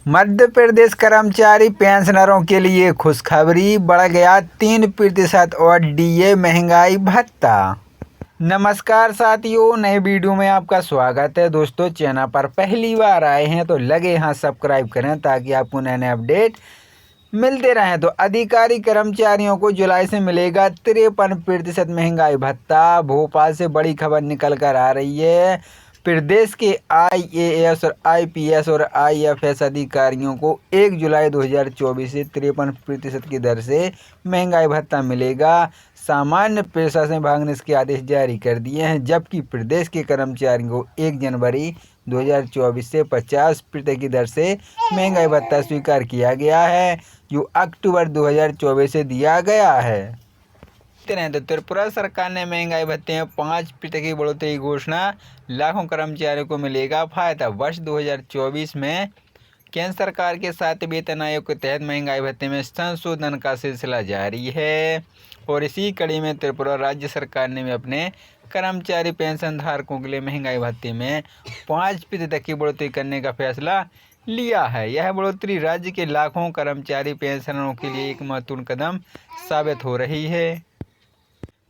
मध्य प्रदेश कर्मचारी पेंशनरों के लिए खुशखबरी, बढ़ गया 3% और डीए महंगाई भत्ता। नमस्कार साथियों, नए वीडियो में आपका स्वागत है। दोस्तों, चैनल पर पहली बार आए हैं तो लगे यहाँ सब्सक्राइब करें ताकि आपको नए नए अपडेट मिलते रहें। तो अधिकारी कर्मचारियों को जुलाई से मिलेगा 53% महंगाई भत्ता। भोपाल से बड़ी खबर निकल कर आ रही है। प्रदेश के आईएएस और आईपीएस और आईएफएस अधिकारियों को 1 जुलाई 2024 से 53% की दर से महंगाई भत्ता मिलेगा। सामान्य प्रशासन विभाग ने इसके आदेश जारी कर दिए हैं, जबकि प्रदेश के कर्मचारियों को 1 जनवरी 2024 से 50% की दर से महंगाई भत्ता स्वीकार किया गया है, जो अक्टूबर 2024 से दिया गया है। तो त्रिपुरा सरकार ने महंगाई भत्ते में 5% की बढ़ोतरी की घोषणा, लाखों कर्मचारियों को मिलेगा फायदा। वर्ष 2024 में केंद्र सरकार के 7वें वेतन आयोग के तहत महंगाई भत्ते में संशोधन का सिलसिला जारी है और इसी कड़ी में त्रिपुरा राज्य सरकार ने भी अपने कर्मचारी पेंशन धारकों के लिए महंगाई भत्ते में 5% की बढ़ोतरी करने का फैसला लिया है। यह बढ़ोतरी राज्य के लाखों कर्मचारी पेंशनरों के लिए एक महत्वपूर्ण कदम साबित हो रही है।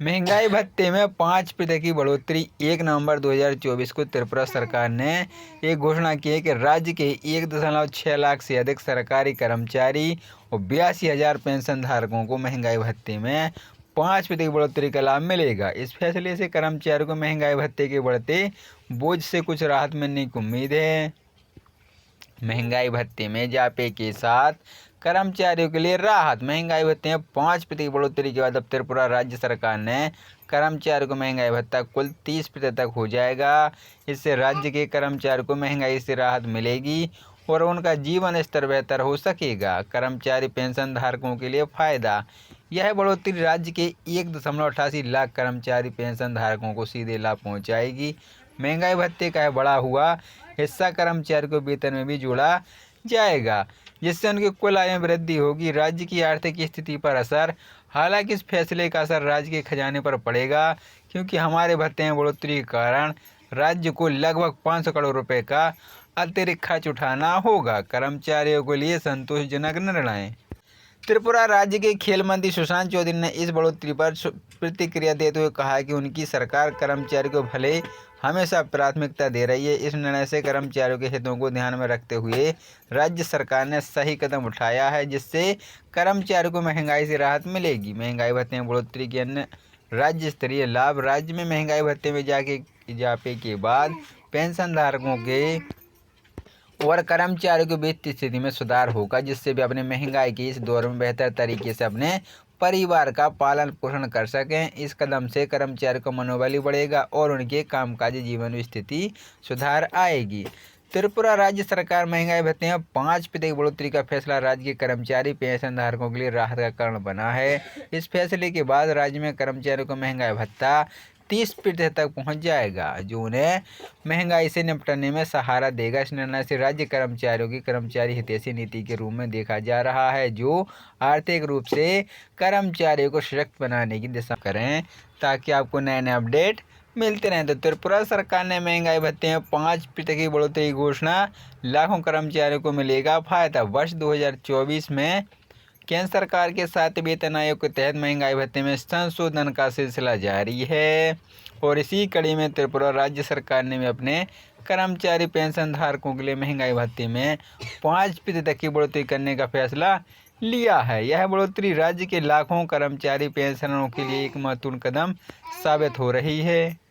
महंगाई भत्ते में 5% की बढ़ोतरी 1 नवंबर 2024 को त्रिपुरा सरकार ने एक घोषणा की है कि राज्य के 1.6 लाख से अधिक सरकारी कर्मचारी और 82,000 पेंशन धारकों को महंगाई भत्ते में 5% की बढ़ोतरी का लाभ मिलेगा। इस फैसले से कर्मचारियों को महंगाई भत्ते के बढ़ते बोझ से कुछ राहत मिलने की उम्मीद है। महंगाई भत्ते में इजाफे के साथ कर्मचारियों के लिए राहत। महंगाई भत्ते में 5% की बढ़ोतरी के बाद अब त्रिपुरा राज्य सरकार ने कर्मचारियों को महंगाई भत्ता कुल 30% तक हो जाएगा। इससे राज्य के कर्मचारियों को महंगाई से राहत मिलेगी और उनका जीवन स्तर बेहतर हो सकेगा। कर्मचारी पेंशन धारकों के लिए फायदा। यह बढ़ोतरी राज्य के 1.88 लाख कर्मचारी पेंशन धारकों को सीधे लाभ पहुंचाएगी। महंगाई भत्ते का बढ़ा हुआ हिस्सा कर्मचारियों को वेतन में भी जोड़ा जाएगा, जिससे उनकी कुल आय में वृद्धि होगी। राज्य की आर्थिक स्थिति पर असर। हालांकि इस फैसले का असर राज्य के खजाने पर पड़ेगा, क्योंकि हमारे भत्ते में बढ़ोतरी के कारण राज्य को लगभग 500 करोड़ रुपए का अतिरिक्त खर्च उठाना होगा। कर्मचारियों के लिए संतोषजनक निर्णय। त्रिपुरा राज्य के खेल मंत्री सुशांत चौधरी ने इस बढ़ोतरी पर प्रतिक्रिया देते हुए कहा कि उनकी सरकार कर्मचारियों को भले हमेशा प्राथमिकता दे रही है। इस निर्णय से कर्मचारियों के हितों को ध्यान में रखते हुए राज्य सरकार ने सही कदम उठाया है, जिससे कर्मचारियों को महंगाई से राहत मिलेगी। महंगाई भत्ते में बढ़ोतरी के अन्य राज्य स्तरीय लाभ। राज्य में महंगाई भत्ते में इजाफे के बाद पेंशन धारकों के और कर्मचारियों की वित्तीय स्थिति में सुधार होगा, जिससे वे अपने महंगाई के इस दौर में बेहतर तरीके से अपने परिवार का पालन पोषण कर सकें। इस कदम से कर्मचारियों का मनोबल बढ़ेगा और उनके कामकाजी जीवन में स्थिति सुधार आएगी। त्रिपुरा राज्य सरकार महंगाई भत्ते में 5% की बढ़ोतरी का फैसला राज्य के कर्मचारी पेंशन धारकों के लिए राहत का कारण बना है। इस फैसले के बाद राज्य में कर्मचारियों को महंगाई भत्ता 30% तक पहुंच जाएगा, जो उन्हें महंगाई से निपटने में सहारा देगा। इस निर्णय से राज्य कर्मचारियों की कर्मचारी हितैषी नीति के रूप में देखा जा रहा है, जो आर्थिक रूप से कर्मचारियों को सशक्त बनाने की दिशा करें, ताकि आपको नए नए अपडेट मिलते रहें। तो त्रिपुरा सरकार ने महंगाई भत्ते में 5% की बढ़ोतरी की घोषणा, लाखों कर्मचारियों को मिलेगा फायदा। वर्ष 2024 में केंद्र सरकार के 7वें वेतन आयोग के तहत महंगाई भत्ते में संशोधन का सिलसिला जारी है और इसी कड़ी में त्रिपुरा राज्य सरकार ने भी अपने कर्मचारी पेंशन धारकों के लिए महंगाई भत्ते में 5% तक की बढ़ोतरी करने का फैसला लिया है। यह बढ़ोतरी राज्य के लाखों कर्मचारी पेंशनरों के लिए एक महत्वपूर्ण कदम साबित हो रही है।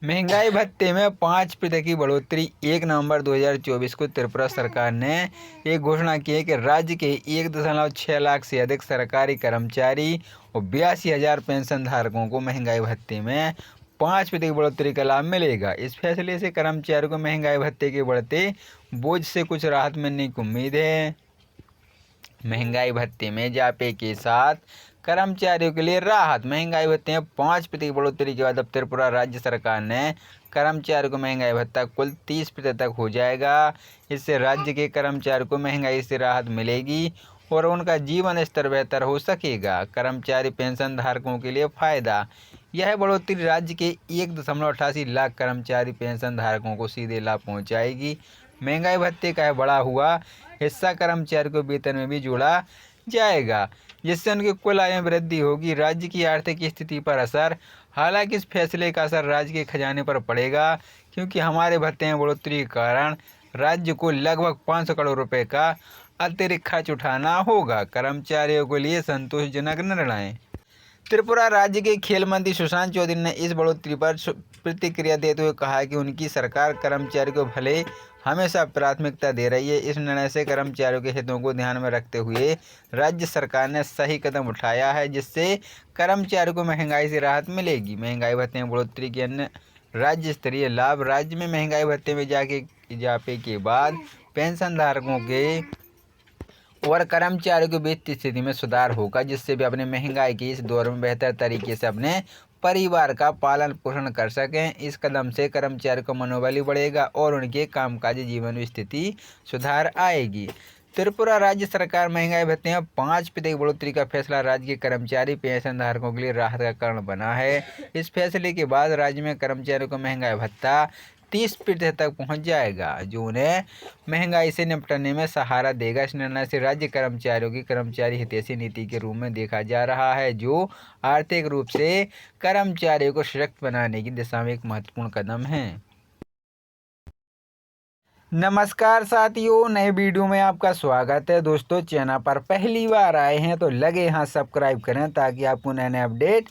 महंगाई भत्ते में 5% की बढ़ोतरी 1 नवंबर 2024 को त्रिपुरा सरकार ने एक घोषणा की है कि राज्य के 1.6 लाख से अधिक सरकारी कर्मचारी और 82,000 पेंशन धारकों को महंगाई भत्ते में 5% की बढ़ोतरी का लाभ मिलेगा। इस फैसले से कर्मचारियों को महंगाई भत्ते के बढ़ते बोझ से कुछ राहत मिलने की उम्मीद है। महंगाई भत्ते में इजाफे के साथ कर्मचारियों के लिए राहत। महंगाई भत्ते में 5% की बढ़ोतरी के बाद अब त्रिपुरा राज्य सरकार ने कर्मचारियों को महंगाई भत्ता कुल 30% तक हो जाएगा। इससे राज्य के कर्मचारियों को महंगाई से राहत मिलेगी और उनका जीवन स्तर बेहतर हो सकेगा। कर्मचारी पेंशन धारकों के लिए फायदा। यह बढ़ोतरी राज्य के 1.88 लाख कर्मचारी पेंशन धारकों को सीधे लाभ पहुंचाएगी। महंगाई भत्ते का बड़ा हुआ हिस्सा कर्मचारी को वेतन में भी जोड़ा जाएगा, जिससे उनकी कुल आय में वृद्धि होगी। राज्य की आर्थिक स्थिति पर असर। हालांकि इस फैसले का असर राज्य के खजाने पर पड़ेगा, क्योंकि हमारे भत्ते में बढ़ोतरी के कारण राज्य को लगभग 500 करोड़ रुपए का अतिरिक्त खर्च उठाना होगा। कर्मचारियों के लिए संतोषजनक निर्णय। त्रिपुरा राज्य के खेल मंत्री सुशांत चौधरी ने इस बढ़ोतरी पर प्रतिक्रिया देते हुए कहा कि उनकी सरकार कर्मचारियों को भले हमेशा प्राथमिकता दे रही है। इस निर्णय से कर्मचारियों के हितों को ध्यान में रखते हुए राज्य सरकार ने सही कदम उठाया है, जिससे कर्मचारियों को महंगाई से राहत मिलेगी। महंगाई भत्ते में बढ़ोतरी के अन्य राज्य स्तरीय लाभ। राज्य में महंगाई भत्ते में इजाफे के बाद पेंशन धारकों के और कर्मचारियों की वित्तीय स्थिति में सुधार होगा, जिससे वे अपने महंगाई के इस दौर में बेहतर तरीके से अपने परिवार का पालन पोषण कर सकें। इस कदम से कर्मचारियों का मनोबल बढ़ेगा और उनके कामकाजी जीवन में स्थिति सुधार आएगी। त्रिपुरा राज्य सरकार महंगाई भत्ते में 5% की बढ़ोतरी का फैसला राज्य के कर्मचारी पेंशन धारकों के लिए राहत का कारण बना है। इस फैसले के बाद राज्य में कर्मचारियों को महंगाई भत्ता 30% तक पहुंच जाएगा, जो उन्हें महंगाई से निपटने में सहारा देगा। इस निर्णय से राज्य कर्मचारियों की कर्मचारी हितैषी नीति के रूप में देखा जा रहा है, जो आर्थिक रूप से कर्मचारियों को सशक्त बनाने की दिशा में एक महत्वपूर्ण कदम है। नमस्कार साथियों, नए वीडियो में आपका स्वागत है। दोस्तों, चैनल पर पहली बार आए हैं तो लगे हाथ सब्सक्राइब करें ताकि आपको नए नए अपडेट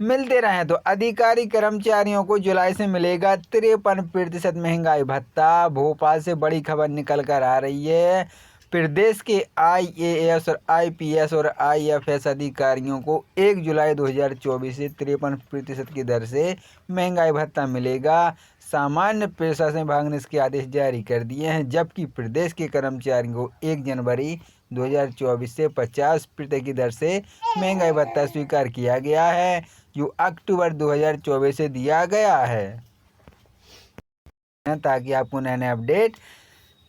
मिलते रहें। तो अधिकारी कर्मचारियों को जुलाई से मिलेगा 53% महंगाई भत्ता। भोपाल से बड़ी खबर निकल कर आ रही है। प्रदेश के IAS और IPS और IFS अधिकारियों को 1 जुलाई 2024 से 53% की दर से महंगाई भत्ता मिलेगा। सामान्य पेशा से भागने के आदेश जारी कर दिए हैं, जबकि प्रदेश के कर्मचारियों को 1 जनवरी 2024 से 50% की दर से महंगाई भत्ता स्वीकार किया गया है, जो अक्टूबर 2024 से दिया गया है, ताकि आपको नए नए अपडेट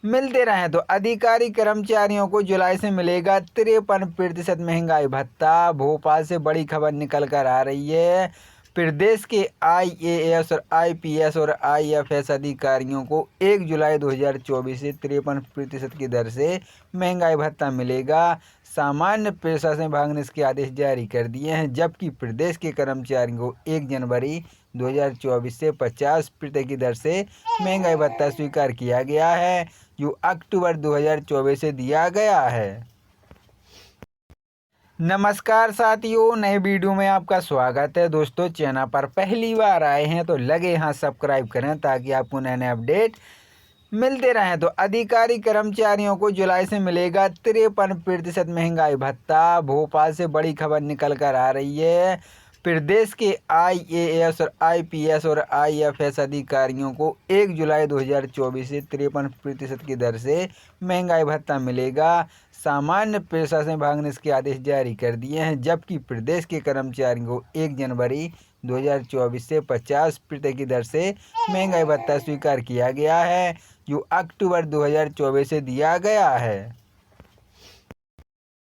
मिलते रहें। तो अधिकारी कर्मचारियों को जुलाई से मिलेगा 53% महंगाई भत्ता। भोपाल से बड़ी खबर निकल कर आ रही है। प्रदेश के IAS और IPS और IFS अधिकारियों को 1 जुलाई 2024 से 53% की दर से महंगाई भत्ता मिलेगा। सामान्य पेशा से भागने के आदेश जारी कर दिए हैं, जबकि प्रदेश के कर्मचारियों को 1 जनवरी 2024 से 50% की दर से महंगाई भत्ता स्वीकार किया गया है, जो अक्टूबर 2024 से दिया गया है। नमस्कार साथियों, नए वीडियो में आपका स्वागत है। दोस्तों, चैनल पर पहली बार आए हैं तो लगे हाथ सब्सक्राइब करें ताकि आपको नए नए अपडेट मिलते रहें। तो अधिकारी कर्मचारियों को जुलाई से मिलेगा 53% महंगाई भत्ता। भोपाल से बड़ी खबर निकल कर आ रही है। प्रदेश के IAS और IPS और IFS अधिकारियों को 1 जुलाई 2024 से 53% की दर से महंगाई भत्ता मिलेगा। सामान्य पेशा से भागने के आदेश जारी कर दिए हैं, जबकि प्रदेश के कर्मचारियों को 1 जनवरी 2024 से 50% की दर से महंगाई भत्ता स्वीकार किया गया है, जो अक्टूबर 2024 से दिया गया है।